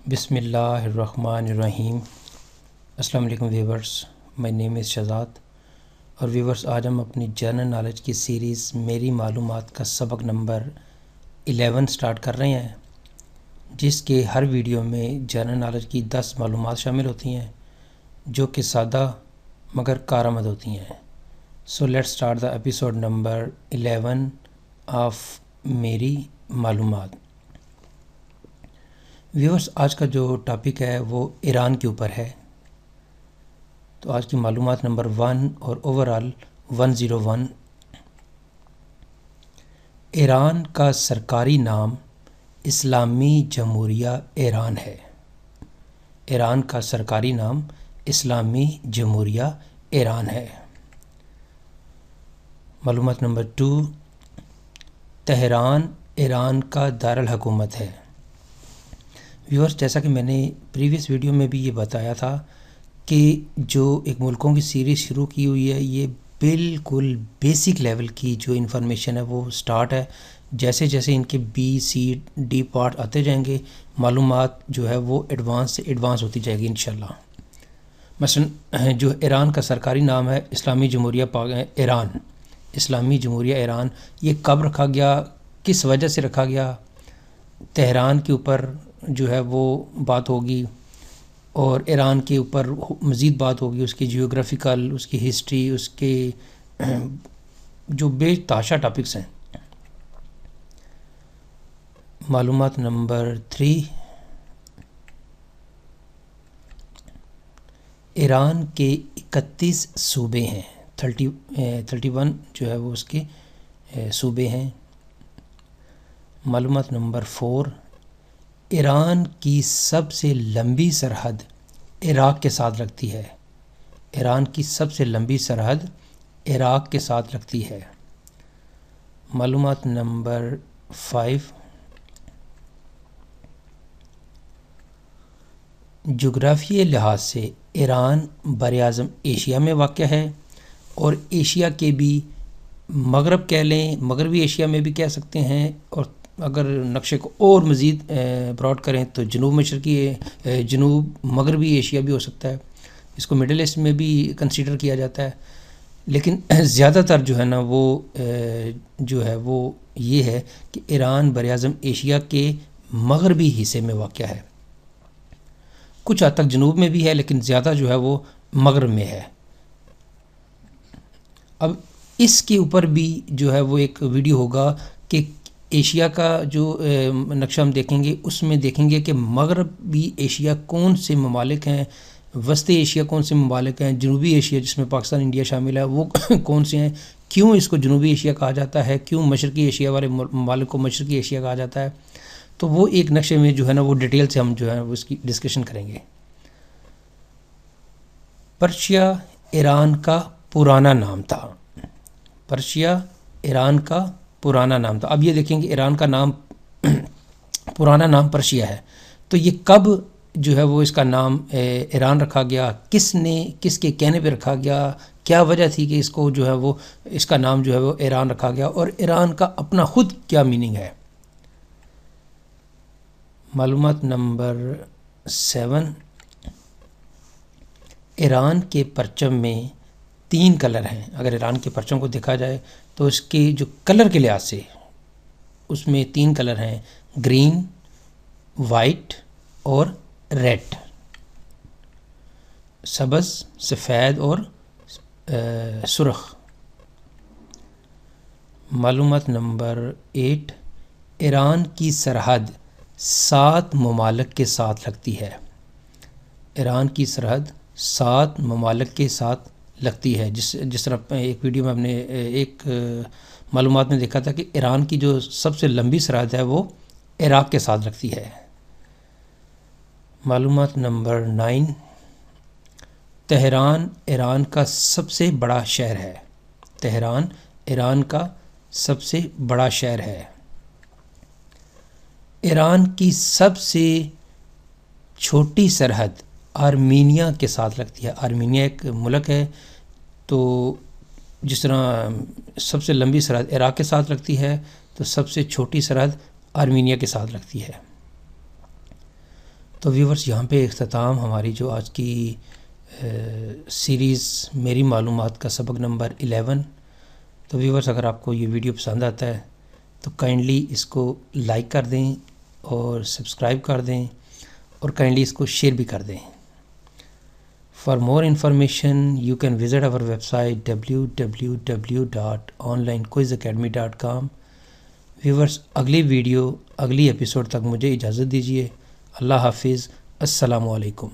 بسم اللہ الرحمن الرحیم۔ السلام علیکم ویورز، مائی نیم از شہزاد اور ویورز، آج ہم اپنی جنرل نالج کی سیریز میری معلومات کا سبق نمبر 11 سٹارٹ کر رہے ہیں، جس کے ہر ویڈیو میں جنرل نالج کی 10 معلومات شامل ہوتی ہیں جو کہ سادہ مگر کارآمد ہوتی ہیں۔ So let start the episode number 11 of میری معلومات۔ ویورز، آج کا جو ٹاپک ہے وہ ایران کے اوپر ہے، تو آج کی معلومات نمبر 1 اور اوورال 101۔ ایران کا سرکاری نام اسلامی جمہوریہ ایران ہے۔ ایران کا سرکاری نام اسلامی جمہوریہ ایران ہے۔ معلومات نمبر 2، تہران ایران کا دارالحکومت ہے۔ ویورز، جیسا کہ میں نے پریویس ویڈیو میں بھی یہ بتایا تھا کہ جو ایک ملکوں کی سیریز شروع کی ہوئی ہے، یہ بالکل بیسک لیول کی جو انفارمیشن ہے وہ سٹارٹ ہے۔ جیسے جیسے ان کے بی سی ڈی پارٹ آتے جائیں گے، معلومات جو ہے وہ ایڈوانس سے ایڈوانس ہوتی جائے گی انشاءاللہ۔ مثلا جو ایران کا سرکاری نام ہے اسلامی جمہوریہ ایران، اسلامی جمہوریہ ایران، یہ کب رکھا گیا، کس وجہ سے رکھا گیا، تہران کے اوپر جو ہے وہ بات ہوگی، اور ایران کے اوپر مزید بات ہوگی، اس کی جیوگرافیکل، اس کی ہسٹری، اس کے جو بے تحاشا ٹاپکس ہیں۔ معلومات نمبر 3، ایران کے 31 صوبے ہیں، 31 جو ہے وہ اس کے صوبے ہیں۔ معلومات نمبر 4، ایران کی سب سے لمبی سرحد عراق کے ساتھ لگتی ہے۔ ایران کی سب سے لمبی سرحد عراق کے ساتھ لگتی ہے۔ معلومات نمبر 5، جغرافیائی لحاظ سے ایران براعظم ایشیا میں واقع ہے، اور ایشیا کے بھی مغرب کہہ لیں، مغربی ایشیا میں بھی کہہ سکتے ہیں، اور اگر نقشے کو اور مزید براڈ کریں تو جنوب مغربی ایشیا بھی ہو سکتا ہے، اس کو مڈل ایسٹ میں بھی کنسیڈر کیا جاتا ہے، لیکن زیادہ تر جو ہے نا وہ جو ہے وہ یہ ہے کہ ایران براعظم ایشیا کے مغربی حصے میں واقع ہے۔ کچھ حد تک جنوب میں بھی ہے، لیکن زیادہ جو ہے وہ مغرب میں ہے۔ اب اس کے اوپر بھی جو ہے وہ ایک ویڈیو ہوگا کہ ایشیا کا جو نقشہ ہم دیکھیں گے، اس میں دیکھیں گے کہ مغربی ایشیا کون سے ممالک ہیں، وسطی ایشیا کون سے ممالک ہیں، جنوبی ایشیا جس میں پاکستان انڈیا شامل ہے وہ کون سے ہیں، کیوں اس کو جنوبی ایشیا کہا جاتا ہے، کیوں مشرقی ایشیا والے ممالک کو مشرقی ایشیا کہا جاتا ہے، تو وہ ایک نقشے میں جو ہے نا وہ ڈیٹیل سے ہم جو ہے اس کی ڈسکشن کریں گے۔ پرشیا ایران کا پرانا نام تھا۔ پرشیا ایران کا پرانا نام تھا۔ اب یہ دیکھیں کہ ایران کا نام پرانا نام پرشیا ہے، تو یہ کب جو ہے وہ اس کا نام ایران رکھا گیا، کس کے کہنے پہ رکھا گیا، کیا وجہ تھی کہ اس کو جو ہے وہ اس کا نام جو ہے وہ ایران رکھا گیا، اور ایران کا اپنا خود کیا میننگ ہے۔ معلومات نمبر 7، ایران کے پرچم میں 3 کلر ہیں۔ اگر ایران کے پرچم کو دیکھا جائے تو اس کے جو کلر کے لحاظ سے اس میں 3 کلر ہیں، گرین، وائٹ اور ریڈ، سبز، سفید اور سرخ۔ معلومات نمبر 8، ایران کی سرحد 7 ممالک کے ساتھ لگتی ہے۔ ایران کی سرحد 7 ممالک کے ساتھ لگتی ہے، جس طرح ایک ویڈیو میں ہم نے ایک معلومات میں دیکھا تھا کہ ایران کی جو سب سے لمبی سرحد ہے وہ عراق کے ساتھ لگتی ہے۔ معلومات نمبر 9، تہران ایران کا سب سے بڑا شہر ہے۔ تہران ایران کا سب سے بڑا شہر ہے۔ ایران کی سب سے چھوٹی سرحد آرمینیا کے ساتھ لگتی ہے۔ آرمینیا ایک ملک ہے، تو جس طرح سب سے لمبی سرحد عراق کے ساتھ لگتی ہے، تو سب سے چھوٹی سرحد آرمینیا کے ساتھ لگتی ہے۔ تو ویورز یہاں پہ اختتام ہماری جو آج کی سیریز میری معلومات کا سبق نمبر 11۔ تو ویورز اگر آپ کو یہ ویڈیو پسند آتا ہے تو کائنڈلی اس کو لائک کر دیں اور سبسکرائب کر دیں اور کائنڈلی اس کو شیئر بھی کر دیں۔ For more information you can visit our website www.onlinequizacademy.com۔ Viewers اگلی ویڈیو اگلی ایپیسوڈ تک مجھے اجازت دیجیے۔ اللہ حافظ، السلام علیکم۔